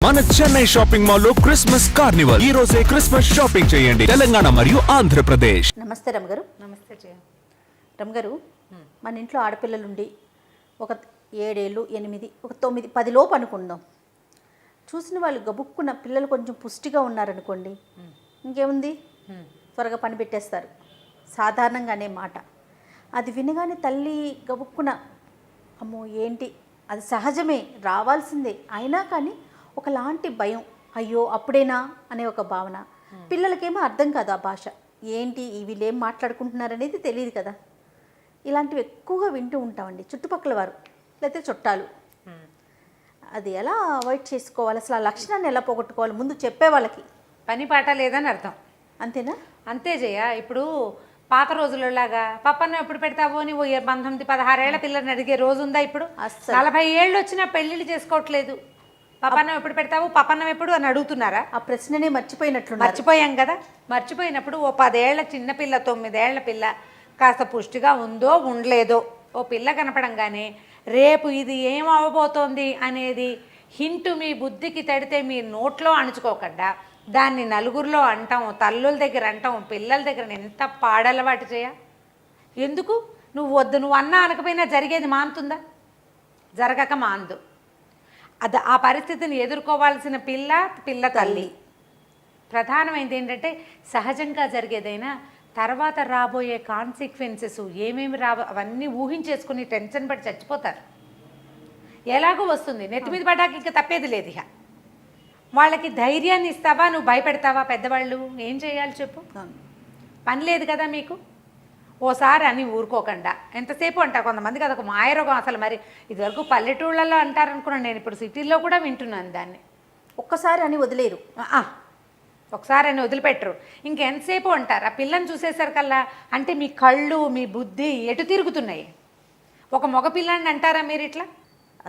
మన Chennai shopping mall లో Christmas Carnival ఈ రోజే క్రిస్మస్ షాపింగ్ చేయండి తెలంగాణ మరియు ఆంధ్రప్రదేశ్. నమస్తే రమగారు. నమస్తే జయ. రమగారు, మన ఇంట్లో ఆడపిల్లలుండి ఒక 7 ఏళ్ళు 8 ఒక 9 10 లోపు అనుకుందాం. చూసిన వాళ్ళు గబుక్కున్న పిల్లలు కొంచెం పుష్టిగా ఉన్నారనుకోండి, ఇంకేముంది త్వరగా పని పెట్టేస్తారు సాధారణంగా అనే మాట. అది వినగానే తల్లి గబుక్కున అమ్మో ఏంటి, అది సహజమే రావాల్సిందే, అయినా కానీ ఒకలాంటి భయం, అయ్యో అప్పుడేనా అనే ఒక భావన. పిల్లలకేమో అర్థం కాదు ఆ భాష ఏంటి, వీళ్ళేం మాట్లాడుకుంటున్నారనేది తెలియదు కదా. ఇలాంటివి ఎక్కువగా వింటూ ఉంటామండి చుట్టుపక్కల వారు లేకపోతే చుట్టాలు. అది ఎలా అవాయిడ్ చేసుకోవాలి, అసలు ఆ లక్షణాన్ని ఎలా పోగొట్టుకోవాలి ముందు చెప్పే వాళ్ళకి? పని పాట లేదని అర్థం, అంతేనా? అంతే జయ. ఇప్పుడు పాత రోజులలాగా పప్పన్నం ఎప్పుడు పెడతావో అని 19, 16 ఏళ్ల పిల్లల్ని అడిగే రోజు ఉందా ఇప్పుడు? 40 ఏళ్ళు వచ్చినా పెళ్ళిళ్ళు చేసుకోవట్లేదు. పప్పన్నం ఎప్పుడు పెడతావు, పప్పన్నం ఎప్పుడు అని అడుగుతున్నారా? ఆ ప్రశ్ననే మర్చిపోయాం కదా. మర్చిపోయినప్పుడు ఓ 10 ఏళ్ల చిన్నపిల్ల, 9 ఏళ్ల పిల్ల కాస్త పుష్టిగా ఉందో ఉండలేదో ఓ పిల్ల కనపడంగానే రేపు ఇది ఏం అవ్వబోతోంది అనేది హింటు మీ బుద్ధికి తడితే మీ నోట్లో అణుచుకోకుండా దాన్ని నలుగురిలో అంటాం, తల్లుల దగ్గర అంటాం, పిల్లల దగ్గర ఎంత పాడలవాటు చేయ. ఎందుకు నువ్వు వద్దు, నువ్వు అన్నా అనకపోయినా జరిగేది మానుతుందా? జరగక మాందు. అది ఆ పరిస్థితిని ఎదుర్కోవాల్సిన పిల్ల తల్లి. ప్రధానమైనది ఏంటంటే సహజంగా జరిగేదైనా తర్వాత రాబోయే కాన్సిక్వెన్సెస్ ఏమేమి అవన్నీ ఊహించేసుకుని టెన్షన్ పడి చచ్చిపోతారు. ఎలాగో వస్తుంది, నెత్తి మీద పడ్డాక ఇంకా తప్పేది లేదు. ఇక వాళ్ళకి ధైర్యాన్ని ఇస్తావా, నువ్వు భయపెడతావా? పెద్దవాళ్ళు ఏం చేయాలి చెప్పు? పని లేదు కదా మీకు. ఓసారి అని ఊరుకోకుండా ఎంతసేపు అంటారు కొంతమందికి అదొక మాయరోగం. అసలు మరి ఇదివరకు పల్లెటూళ్ళలో అంటారనుకున్నాను, నేను ఇప్పుడు సిటీల్లో కూడా వింటున్నాను దాన్ని. ఒక్కసారి అని వదిలేరు, ఒకసారి అని వదిలిపెట్టరు. ఇంకెంతసేపు అంటారు. ఆ పిల్లని చూసేసరికల్లా అంటే మీ కళ్ళు మీ బుద్ధి ఎటు తిరుగుతున్నాయి? ఒక మగ పిల్లాన్ని అంటారా మీరు ఇట్లా?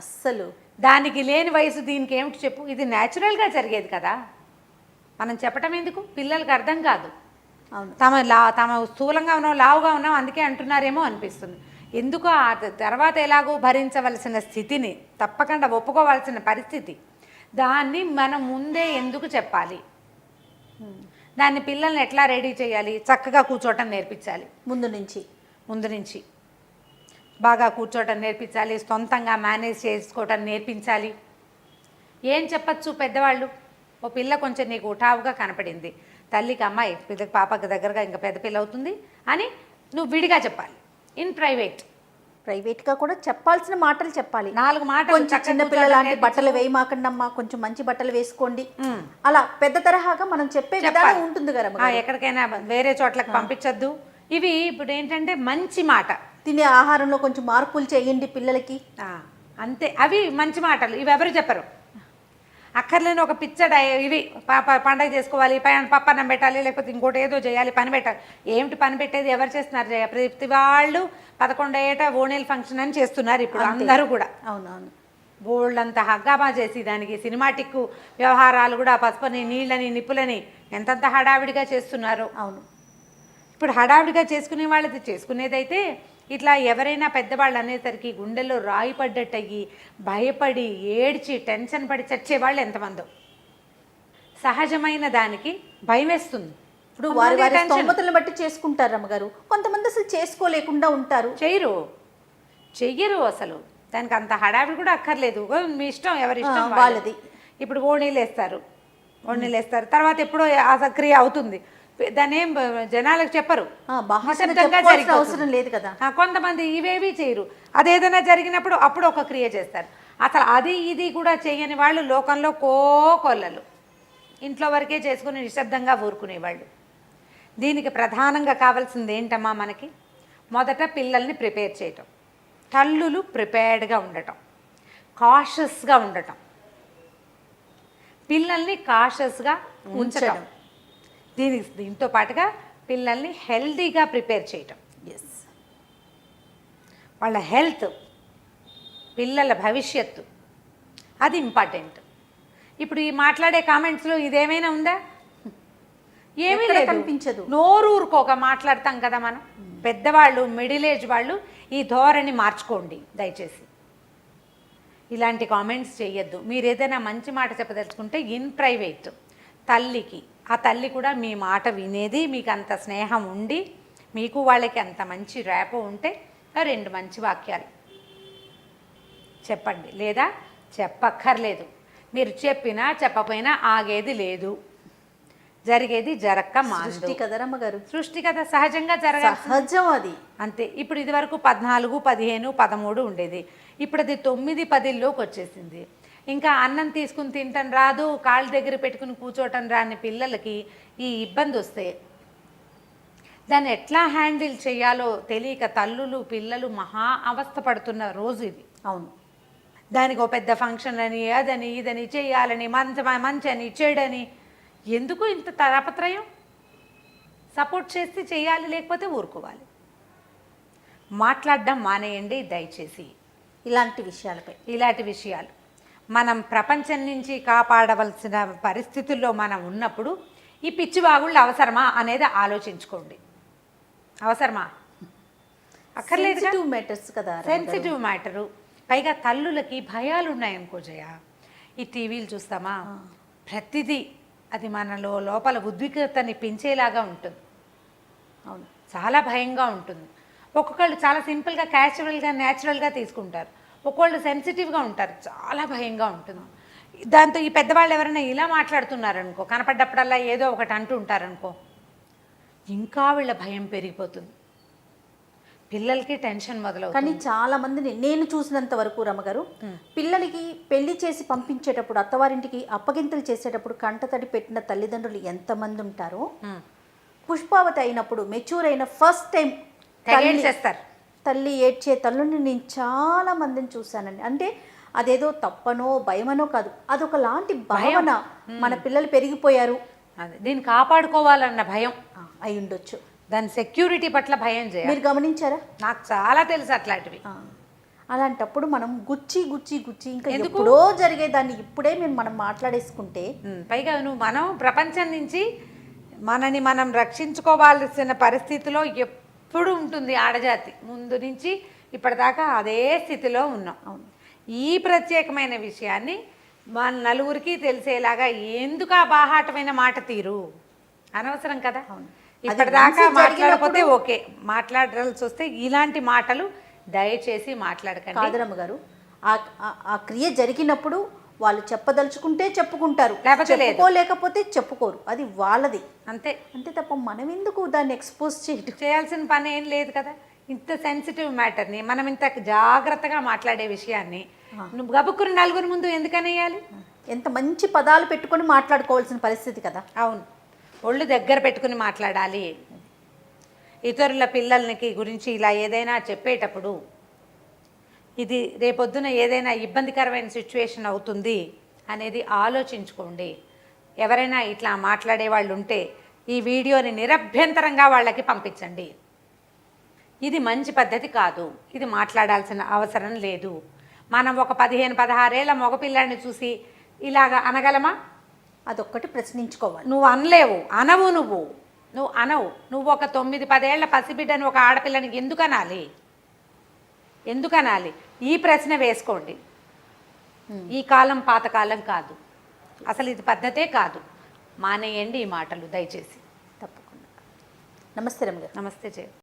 అస్సలు దానికి లేని వయసు దీనికి ఏమిటి చెప్పు? ఇది న్యాచురల్గా జరిగేది కదా, మనం చెప్పటం ఎందుకు? పిల్లలకి అర్థం కాదు. తమ స్థూలంగా ఉన్నాం, లావుగా ఉన్నాం అందుకే అంటున్నారేమో అనిపిస్తుంది. ఎందుకు ఆ తర్వాత ఎలాగో భరించవలసిన స్థితిని తప్పకుండా ఒప్పుకోవాల్సిన పరిస్థితి, దాన్ని మనం ముందే ఎందుకు చెప్పాలి? దాన్ని పిల్లల్ని ఎట్లా రెడీ చేయాలి? చక్కగా కూర్చోవటం నేర్పించాలి. ముందు నుంచి బాగా కూర్చోవటం నేర్పించాలి, సొంతంగా మేనేజ్ చేసుకోవటం నేర్పించాలి. ఏం చెప్పచ్చు పెద్దవాళ్ళు? ఓ పిల్ల కొంచెం నీకు ఉఠావుగా కనపడింది, తల్లికి అమ్మాయి పిల్లకి పాపకి దగ్గరగా ఇంకా పెద్ద పిల్ల అవుతుంది అని నువ్వు విడిగా చెప్పాలి. ఇన్ ప్రైవేట్గా కూడా చెప్పాల్సిన మాటలు చెప్పాలి. 4 మాటలు. కొంచెం చిన్న పిల్లలాంటి బట్టలు వేయమాకండమ్మా, కొంచెం మంచి బట్టలు వేసుకోండి, అలా పెద్ద తరహాగా మనం చెప్పే విధానం ఉంటుంది కదా. ఎక్కడికైనా వేరే చోట్లకి పంపించద్దు. ఇవి ఇప్పుడు ఏంటంటే మంచి మాట. తినే ఆహారంలో కొంచెం మార్పులు చేయండి పిల్లలకి, అంతే. అవి మంచి మాటలు. ఇవి ఎవరు చెప్పరు. అక్కర్లేని ఒక పిచ్చడ ఇవి పండగ చేసుకోవాలి, పప్పన్నం పెట్టాలి, లేకపోతే ఇంకోటి ఏదో చేయాలి, పని పెట్టాలి. ఏమిటి పని పెట్టేది? ఎవరు చేస్తున్నారు జయ? ప్రతి వాళ్ళు 11 ఏట ఓణీల ఫంక్షన్ అని చేస్తున్నారు ఇప్పుడు అందరూ కూడా. అవునవును. బోల్డంత హగ్గామా చేసి దానికి సినిమాటిక్ వ్యవహారాలు కూడా, పసుపని నీళ్ళని నిప్పులని ఎంతంత హడావిడిగా చేస్తున్నారు. అవును. ఇప్పుడు హడావిడిగా చేసుకునే వాళ్ళది చేసుకునేదైతే ఇట్లా ఎవరైనా పెద్దవాళ్ళు అనేసరికి గుండెల్లో రాయి పడ్డట్టు అయ్యి భయపడి ఏడ్చి టెన్షన్ పడి చచ్చేవాళ్ళు ఎంతమందో. సహజమైన దానికి భయం వేస్తుంది. ఇప్పుడు వారి స్తోమతలను బట్టి చేసుకుంటారు అమ్మగారు, కొంతమంది అసలు చేసుకోలేకుండా ఉంటారు, చెయ్యరు అసలు. దానికి అంత హడావిడి కూడా అక్కర్లేదు, మీ ఇష్టం, ఎవరి ఇష్టం వాళ్ళది. ఇప్పుడు ఓణీలు వేస్తారు, తర్వాత ఎప్పుడో ఆ క్రియ అవుతుంది, దాన్ని ఏం జనాలకు చెప్పరు, అవసరం లేదు కదా. కొంతమంది ఇవేవి చేయరు. అదేదైనా జరిగినప్పుడు అప్పుడు ఒక క్రియ చేస్తారు. అసలు అది ఇది కూడా చేయని వాళ్ళు లోకంలో కోకొల్లలు. ఇంట్లో వరకే చేసుకుని నిశ్శబ్దంగా ఊరుకునేవాళ్ళు. దీనికి ప్రధానంగా కావాల్సింది ఏంటమ్మా మనకి? మొదట పిల్లల్ని ప్రిపేర్ చేయటం, తల్లులు ప్రిపేర్డ్గా ఉండటం, కాషస్గా ఉండటం, పిల్లల్ని కాషస్గా ఉంచడం. దీంతో పాటుగా పిల్లల్ని హెల్దీగా ప్రిపేర్ చేయటం. వాళ్ళ హెల్త్, పిల్లల భవిష్యత్తు, అది ఇంపార్టెంట్. ఇప్పుడు ఈ మాట్లాడే కామెంట్స్లో ఇదేమైనా ఉందా? ఏమీ కనిపించదు. నోరూరుకోక మాట్లాడతాం కదా మనం. పెద్దవాళ్ళు, మిడిల్ ఏజ్ వాళ్ళు ఈ ధోరణి మార్చుకోండి దయచేసి. ఇలాంటి కామెంట్స్ చేయొద్దు. మీరు ఏదైనా మంచి మాట చెప్పదలుచుకుంటే ఇన్ ప్రైవేట్ తల్లికి, ఆ తల్లి కూడా మీ మాట వినేది, మీకు అంత స్నేహం ఉండి మీకు వాళ్ళకి అంత మంచి ర్యాపో ఉంటే ఆ 2 మంచి వాక్యాలు చెప్పండి, లేదా చెప్పక్కర్లేదు. మీరు చెప్పినా చెప్పపోయినా ఆగేది లేదు, జరిగేది జరక్క మాందు. సృష్టి కదా రమ్మగారు, సృష్టి కదా, సహజంగా జరగాలి, సహజం అది. అంతే. ఇప్పుడు ఇది వరకు 14, 15, 13 ఉండేది. ఇప్పుడు అది 9, 10లోకి వచ్చేసింది. ఇంకా అన్నం తీసుకుని తింటం రాదు, కాళ్ళ దగ్గర పెట్టుకుని కూర్చోటం రాని పిల్లలకి ఈ ఇబ్బంది వస్తే దాన్ని ఎట్లా హ్యాండిల్ చేయాలో తెలియక తల్లులు పిల్లలు మహా అవస్థ పడుతున్న రోజు ఇది. అవును. దానికి ఒక పెద్ద ఫంక్షన్ అని అదని ఇదని చేయాలని మంచి అని చెడని, ఎందుకు ఇంత తాపత్రయం? సపోర్ట్ చేస్తే చేయాలి, లేకపోతే ఊరుకోవాలి. మాట్లాడడం మానేయండి దయచేసి ఇలాంటి విషయాలపై. ఇలాంటి విషయాలు మనం ప్రపంచం నుంచి కాపాడవలసిన పరిస్థితుల్లో మనం ఉన్నప్పుడు ఈ పిచ్చివాగుళ్ళు అవసరమా అనేది ఆలోచించుకోండి. అవసరమా? అక్కర్లేదు. సెన్సిటివ్ మ్యాటర్స్ కదా, సెన్సిటివ్ మ్యాటరు. పైగా తల్లులకి భయాలు ఉన్నాయనుకో జయ, ఈ టీవీలు చూస్తామా, ప్రతిదీ అది మనలో లోపల ఉద్విగ్నతని పెంచేలాగా ఉంటుంది. అవును, చాలా భయంగా ఉంటుంది. ఒక్కొక్కళ్ళు చాలా సింపుల్గా క్యాజువల్గా న్యాచురల్గా తీసుకుంటారు, ఒక్కొక్కళ్ళు సెన్సిటివ్గా ఉంటారు, చాలా భయంగా ఉంటుంది. దాంతో ఈ పెద్దవాళ్ళు ఎవరైనా ఇలా మాట్లాడుతున్నారనుకో, కనపడ్డప్పుడల్లా ఏదో ఒకటి అంటూ ఉంటారనుకో, ఇంకా వీళ్ళ భయం పెరిగిపోతుంది, పిల్లలకి టెన్షన్ మొదలవుతుంది. కానీ చాలా మందిని నేను చూసినంత వరకు రమ్మగారు, పిల్లలకి పెళ్లి చేసి పంపించేటప్పుడు అత్తవారింటికి అప్పగింతలు చేసేటప్పుడు కంటతడి పెట్టిన తల్లిదండ్రులు ఎంతమంది ఉంటారో, పుష్పావతి అయినప్పుడు మెచ్యూర్ అయిన ఫస్ట్ టైం తల్లి ఏడ్చే తల్లుని నేను చాలా మందిని చూశానండి. అంటే అదేదో తప్పనో భయమనో కాదు, అదొక లాంటి భావన. మన పిల్లలు పెరిగిపోయారు, అదే దీన్ని కాపాడుకోవాలన్న భయం అయి ఉండొచ్చు. దాని సెక్యూరిటీ పట్ల భయం చేయాలి. మీరు గమనించారా? నాకు చాలా తెలుసు అట్లాంటివి. అలాంటిప్పుడు మనం గుచ్చి గుచ్చి గుచ్చి ఇంకా ఎప్పుడో జరిగేదాన్ని ఇప్పుడే మనం మాట్లాడేసుకుంటే, పైగా మనం ప్రపంచం నుంచి మనని మనం రక్షించుకోవాల్సిన పరిస్థితిలో ఎప్పుడు ఉంటుంది ఆడజాతి. ముందు నుంచి ఇప్పటిదాకా అదే స్థితిలో ఉన్నాం. అవును. ఈ ప్రత్యేకమైన విషయాన్ని మన నలుగురికి తెలిసేలాగా ఎందుకు ఆ బాహాటమైన మాట తీరు అనవసరం కదా. ఇప్పటిదాకా మాట్లాడకపోతే ఓకే, మాట్లాడాల్సి వస్తే ఇలాంటి మాటలు దయచేసి మాట్లాడకండి. కాదరమ్మ గారు, ఆ క్రియ జరిగినప్పుడు వాళ్ళు చెప్పదలుచుకుంటే చెప్పుకుంటారు, లేకపోతే చెప్పుకోరు, అది వాళ్ళది. అంతే అంతే తప్ప మనం ఎందుకు దాన్ని ఎక్స్పోజ్ చేయాల్సిన పని ఏం లేదు కదా. ఇంత సెన్సిటివ్ మ్యాటర్ని మనం ఇంత జాగ్రత్తగా మాట్లాడే విషయాన్ని నువ్వు గబుక్కుని నలుగురి ముందు ఎందుకనేయాలి? ఎంత మంచి పదాలు పెట్టుకొని మాట్లాడుకోవాల్సిన పరిస్థితి కదా. అవును, ఒళ్ళు దగ్గర పెట్టుకుని మాట్లాడాలి. ఇతరుల పిల్లలకి గురించి ఇలా ఏదైనా చెప్పేటప్పుడు ఇది రేపొద్దున ఏదైనా ఇబ్బందికరమైన సిచ్యువేషన్ అవుతుంది అనేది ఆలోచించుకోండి. ఎవరైనా ఇట్లా మాట్లాడే వాళ్ళు ఉంటే ఈ వీడియోని నిరభ్యంతరంగా వాళ్ళకి పంపించండి. ఇది మంచి పద్ధతి కాదు, ఇది మాట్లాడాల్సిన అవసరం లేదు. మనం ఒక 15-16 ఏళ్ల మగపిల్లాడిని చూసి ఇలాగ అనగలమా? అదొక్కటి ప్రశ్నించుకోవాలి. నువ్వు అనలేవు, అనవు, నువ్వు అనవు. నువ్వు ఒక 9-10 ఏళ్ల పసిబిడ్డని ఒక ఆడపిల్లని ఎందుకు అనాలి? ఈ ప్రశ్న వేసుకోండి. ఈ కాలం పాతకాలం కాదు, అసలు ఇది పద్ధతే కాదు. మానేయండి ఈ మాటలు దయచేసి. తప్పకుండా. నమస్తే రమ్య గారు. నమస్తే జయ.